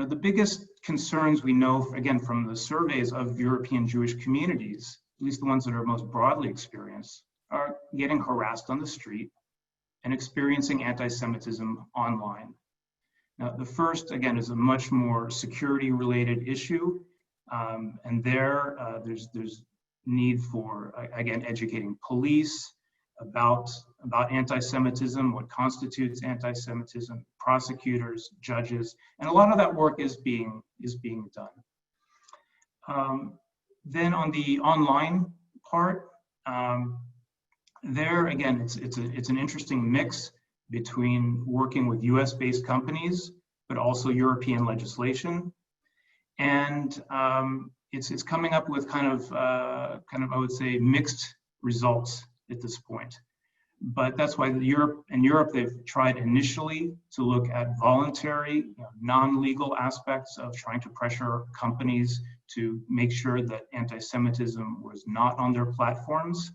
The biggest concerns we know, again, from the surveys of European Jewish communities, at least the ones that are most broadly experienced, are getting harassed on the street and experiencing anti-Semitism online. Now, the first, again, is a much more security-related issue, and there's need for, again, educating police about anti-Semitism, what constitutes anti-Semitism, prosecutors, judges, and a lot of that work is being done. Then on the online part, there again, it's an interesting mix between working with US-based companies, but also European legislation, and it's coming up with kind of I would say mixed results at this point. But that's why in Europe, they've tried initially to look at voluntary, non-legal aspects of trying to pressure companies to make sure that anti-Semitism was not on their platforms.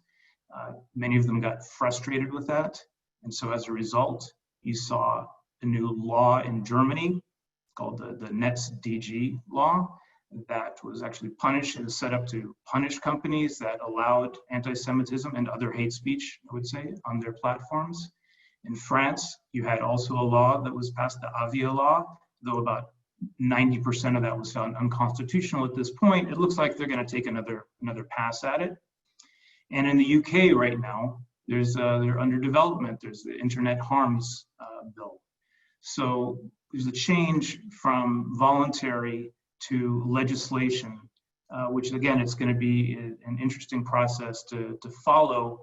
Many of them got frustrated with that. And so as a result, you saw a new law in Germany called the NetzDG law that was actually set up to punish companies that allowed anti-Semitism and other hate speech, I would say, on their platforms. In France, you had also a law that was passed, the Avia law, though about 90% of that was found unconstitutional at this point. It looks like they're going to take another pass at it. And in the UK right now, they're under development. There's the Internet Harms Bill. So there's a change from voluntary to legislation, which again, it's going to be an interesting process to follow,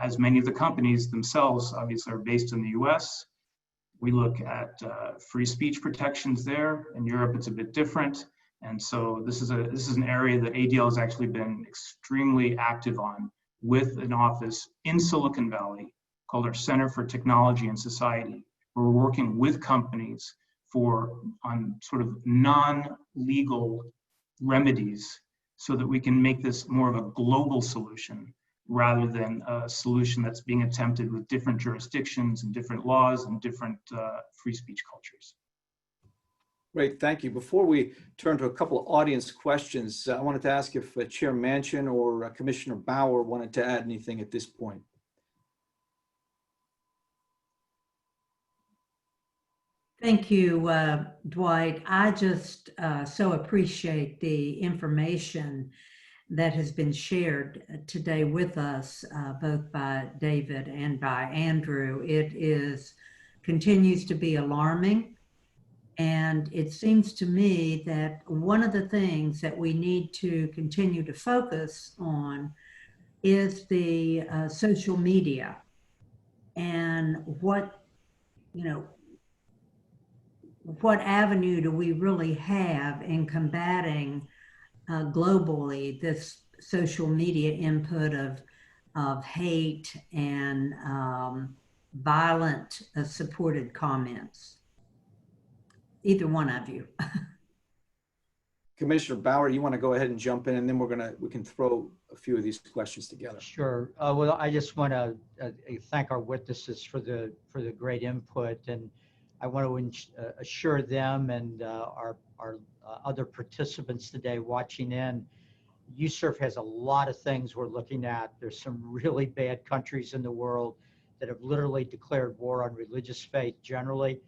as many of the companies themselves obviously are based in the US. We look at free speech protections there. In Europe, it's a bit different. And so this is an area that ADL has actually been extremely active on, with an office in Silicon Valley called our Center for Technology and Society. We're working with companies on sort of non-legal remedies so that we can make this more of a global solution rather than a solution that's being attempted with different jurisdictions and different laws and different free speech cultures. Great, thank you. Before we turn to a couple of audience questions, I wanted to ask if Chair Manchin or Commissioner Bauer wanted to add anything at this point. Thank you, Dwight. I just so appreciate the information that has been shared today with us, both by David and by Andrew. It continues to be alarming. And it seems to me that one of the things that we need to continue to focus on is the social media and what avenue do we really have in combating globally this social media input of hate and violent supported comments. Either one of you. Commissioner Bauer, you want to go ahead and jump in, and then we can throw a few of these questions together. Sure. Well, I just want to thank our witnesses for the great input, and I want to assure them and our other participants today watching in. USCIRF has a lot of things we're looking at. There's some really bad countries in the world that have literally declared war on religious faith generally.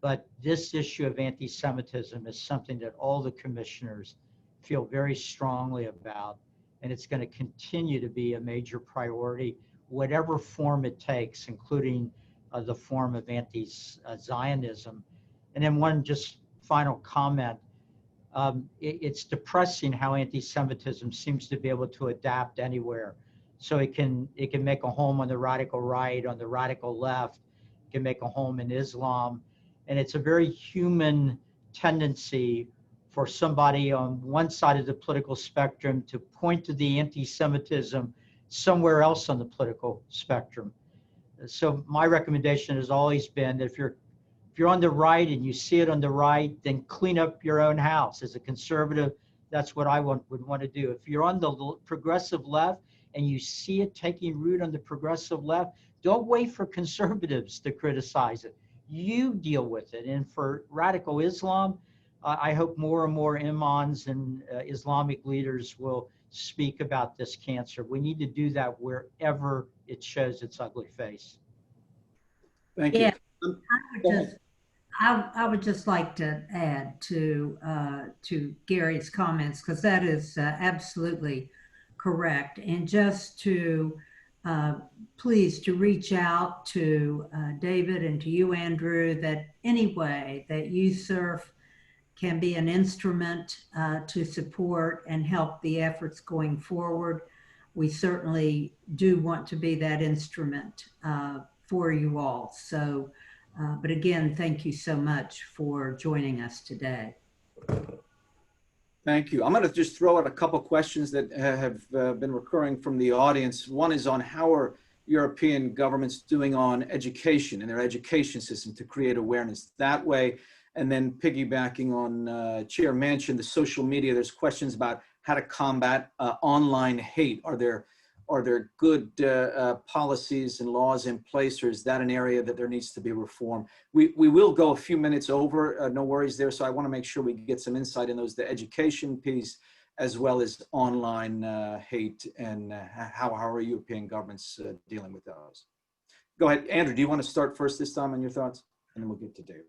But this issue of anti-Semitism is something that all the commissioners feel very strongly about, and it's going to continue to be a major priority, whatever form it takes, including the form of anti-Zionism. And then one just final comment. It's depressing how anti-Semitism seems to be able to adapt anywhere. So it can make a home on the radical right, on the radical left, it can make a home in Islam. And it's a very human tendency for somebody on one side of the political spectrum to point to the anti-Semitism somewhere else on the political spectrum. So my recommendation has always been that if you're on the right and you see it on the right, then clean up your own house. As a conservative, that's what I would want to do. If you're on the progressive left and you see it taking root on the progressive left, don't wait for conservatives to criticize it. You deal with it. And for radical Islam, I hope more and more imams and Islamic leaders will speak about this cancer. We need to do that wherever it shows its ugly face. Thank you. Yeah, I would just like to add to Gary's comments, because that is absolutely correct. And just to please to reach out to David and to you, Andrew, that any way that USCIRF can be an instrument to support and help the efforts going forward. We certainly do want to be that instrument for you all. So, but again, thank you so much for joining us today. Thank you. I'm going to just throw out a couple questions that have been recurring from the audience. One is on how are European governments doing on education and their education system to create awareness that way. And then piggybacking on Chair Manchin, the social media, there's questions about how to combat online hate. Are there good policies and laws in place, or is that an area that there needs to be reform? We will go a few minutes over, no worries there. So I want to make sure we get some insight in those, the education piece, as well as online hate, and how are European governments dealing with those? Go ahead, Andrew, do you want to start first this time on your thoughts? And then we'll get to David.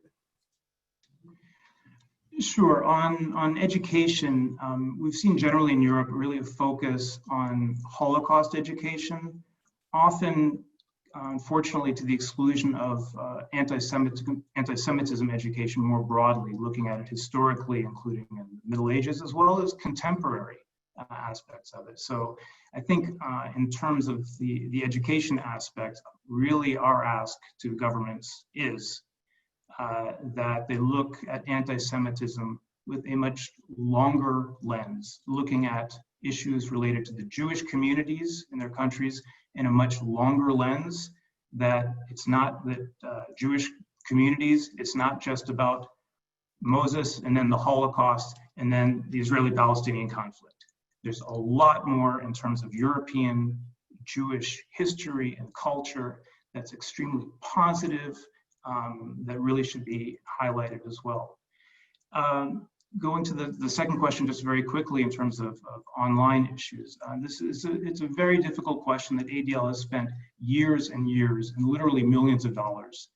Sure. On education, we've seen generally in Europe really a focus on Holocaust education, often unfortunately, to the exclusion of anti-Semitism education more broadly, looking at it historically, including in the Middle Ages, as well as contemporary aspects of it. So I think in terms of the education aspect, really our ask to governments is that they look at anti-Semitism with a much longer lens, looking at issues related to the Jewish communities in their countries in a much longer lens, that it's not that Jewish communities, it's not just about Moses and then the Holocaust and then the Israeli-Palestinian conflict. There's a lot more in terms of European Jewish history and culture that's extremely positive, that really should be highlighted as well. Going to the second question just very quickly in terms of online issues. It's a very difficult question that ADL has spent years and years and literally millions of dollars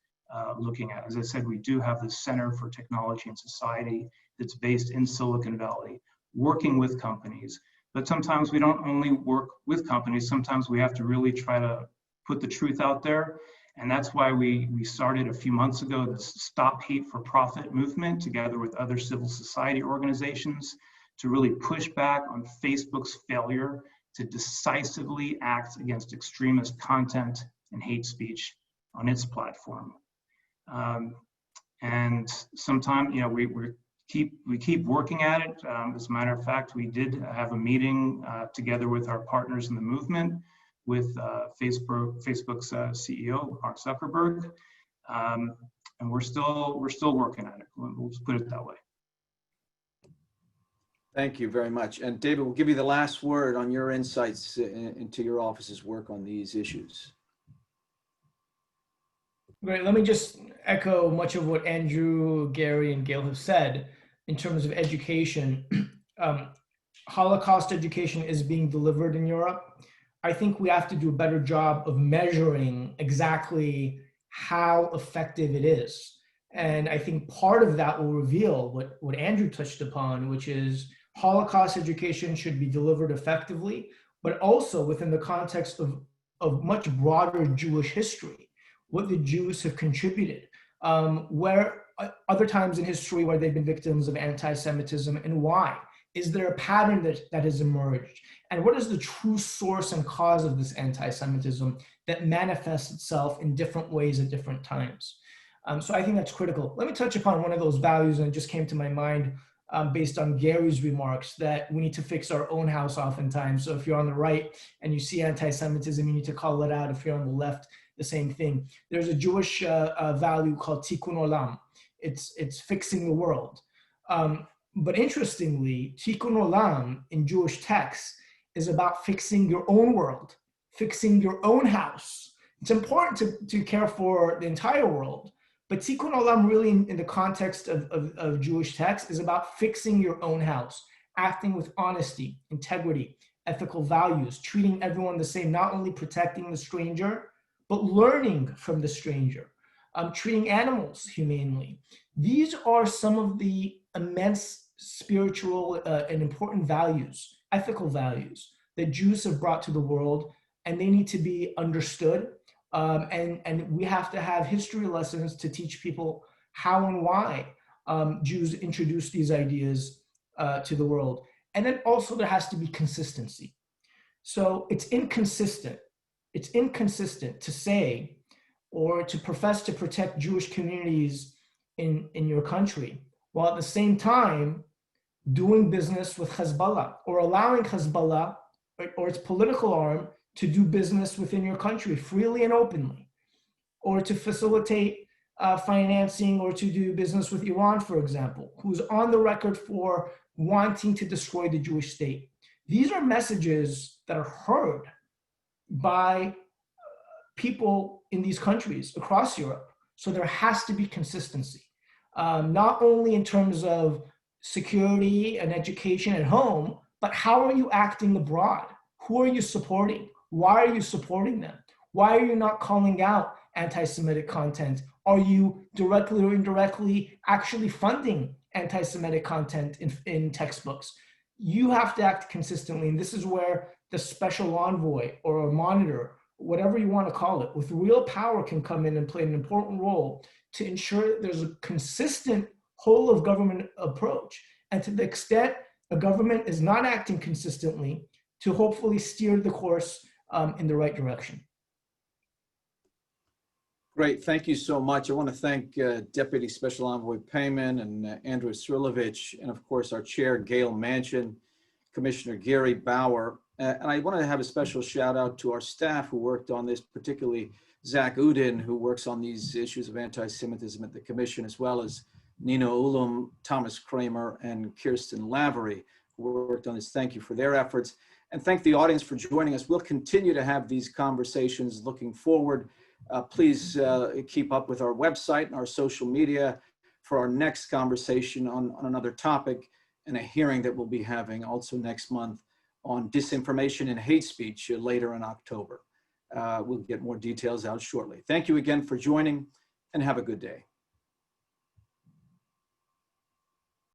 looking at. As I said, we do have the Center for Technology and Society that's based in Silicon Valley, working with companies. But sometimes we don't only work with companies, sometimes we have to really try to put the truth out there. And that's why we started a few months ago the Stop Hate for Profit movement, together with other civil society organizations, to really push back on Facebook's failure to decisively act against extremist content and hate speech on its platform. And sometimes, we keep working at it. As a matter of fact, we did have a meeting together with our partners in the movement, with Facebook's CEO, Mark Zuckerberg, and we're still working at it. We'll just put it that way. Thank you very much. And David, we'll give you the last word on your insights into your office's work on these issues. Great. Let me just echo much of what Andrew, Gary, and Gayle have said in terms of education. Holocaust education is being delivered in Europe. I think we have to do a better job of measuring exactly how effective it is. And I think part of that will reveal what Andrew touched upon, which is Holocaust education should be delivered effectively, but also within the context of much broader Jewish history, what the Jews have contributed, where other times in history where they've been victims of anti-Semitism and why. Is there a pattern that has emerged? And what is the true source and cause of this anti-Semitism that manifests itself in different ways at different times? So I think that's critical. Let me touch upon one of those values, and it just came to my mind based on Gary's remarks, that we need to fix our own house oftentimes. So if you're on the right and you see anti-Semitism, you need to call it out. If you're on the left, the same thing. There's a Jewish value called tikkun olam. It's fixing the world. But interestingly, tikkun olam in Jewish texts is about fixing your own world, fixing your own house. It's important to care for the entire world, but tikkun olam really in the context of Jewish texts is about fixing your own house, acting with honesty, integrity, ethical values, treating everyone the same, not only protecting the stranger, but learning from the stranger, treating animals humanely. These are some of the immense spiritual and important values, ethical values that Jews have brought to the world, and they need to be understood. And we have to have history lessons to teach people how and why Jews introduced these ideas to the world. And then also there has to be consistency. So it's inconsistent to say or to profess to protect Jewish communities in your country, while at the same time doing business with Hezbollah or allowing Hezbollah or its political arm to do business within your country freely and openly, or to facilitate financing or to do business with Iran, for example, who's on the record for wanting to destroy the Jewish state. These are messages that are heard by people in these countries across Europe. So there has to be consistency, not only in terms of security and education at home, but how are you acting abroad? Who are you supporting? Why are you supporting them? Why are you not calling out anti-Semitic content? Are you directly or indirectly actually funding anti-Semitic content in textbooks? You have to act consistently, and this is where the special envoy or a monitor whatever you want to call it, with real power can come in and play an important role to ensure that there's a consistent whole of government approach. And to the extent a government is not acting consistently, to hopefully steer the course in the right direction. Great, thank you so much. I want to thank Deputy Special Envoy Peyman and Andrew Srulevitch, and of course our chair, Gayle Manchin, Commissioner Gary Bauer. And I want to have a special shout out to our staff who worked on this, particularly Zach Udin, who works on these issues of anti-Semitism at the Commission, as well as Nina Ullum, Thomas Kramer, and Kirsten Lavery, who worked on this. Thank you for their efforts. And thank the audience for joining us. We'll continue to have these conversations looking forward. Please keep up with our website and our social media for our next conversation on another topic, and a hearing that we'll be having also next month on disinformation and hate speech later in October. We'll get more details out shortly. Thank you again for joining, and have a good day.